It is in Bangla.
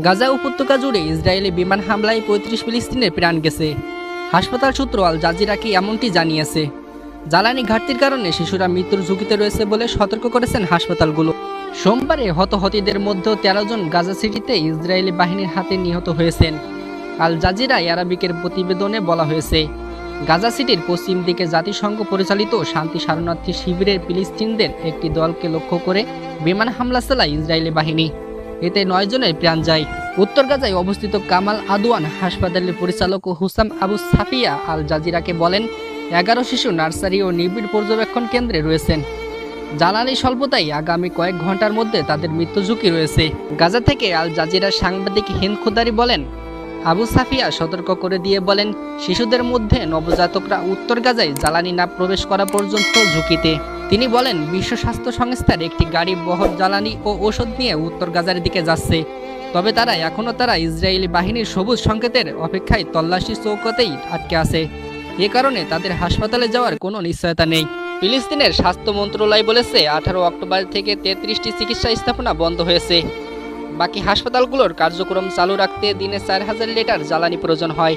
গাজা উপত্যকা জুড়ে ইসরায়েলি বিমান হামলায় ৩৫ ফিলিস্তিনের প্রাণ গেছে। হাসপাতাল সূত্র আল জাজিরাকে এমনটি জানিয়েছে। জ্বালানি ঘাটতির কারণে শিশুরা মৃত্যুর ঝুঁকিতে রয়েছে বলে সতর্ক করেছেন হাসপাতালগুলো। সোমবারে হতহতীদের মধ্যে ১৩ জন গাজা সিটিতে ইসরায়েলি বাহিনীর হাতে নিহত হয়েছেন। আল জাজিরা আরাবিকের প্রতিবেদনে বলা হয়েছে, গাজা সিটির পশ্চিম দিকে জাতিসংঘ পরিচালিত শান্তি শরণার্থী শিবিরের ফিলিস্তিনদের একটি দলকে লক্ষ্য করে বিমান হামলা চালায় ইসরায়েলি বাহিনী। এতে ৯ জনের প্রাণ যায়। উত্তর গাজায় অবস্থিত কামাল আদওয়ান হাসপাতালের পরিচালক হুসাম আবু সাফিয়া আল জাজিরাকে বলেন, ১১ শিশু নার্সারি ও নিবিড় পর্যবেক্ষণ কেন্দ্রে রয়েছেন। জ্বালানি স্বল্পতায় আগামী কয়েক ঘন্টার মধ্যে তাদের মৃত্যু ঝুঁকি রয়েছে। গাজা থেকে আল জাজিরার সাংবাদিক হিন্দ খুদারি বলেন, আবু সাফিয়া সতর্ক করে দিয়ে বলেন, শিশুদের মধ্যে নবজাতকরা উত্তর গাজায় জ্বালানি না প্রবেশ করা পর্যন্ত ঝুঁকিতে। তিনি বলেন, বিশ্ব স্বাস্থ্য সংস্থার একটি গাড়ি বহর জ্বালানি ও ওষুধ নিয়ে উত্তর গাজার দিকে যাচ্ছে। তবে তারা ইসরায়েলি বাহিনীর সবুজ সংকেতের অপেক্ষায় তল্লাশি চৌকতেই আটকে আছে। এ কারণে তাদের হাসপাতালে যাওয়ার কোনো নিশ্চয়তা নেই। ফিলিস্তিনের স্বাস্থ্য মন্ত্রণালয় বলেছে, ১৮ অক্টোবর থেকে ৩৩টি চিকিৎসা স্থাপনা বন্ধ হয়েছে। বাকি হাসপাতালগুলোর কার্যক্রম চালু রাখতে দিনে ৪,০০০ লিটার জ্বালানি প্রয়োজন হয়।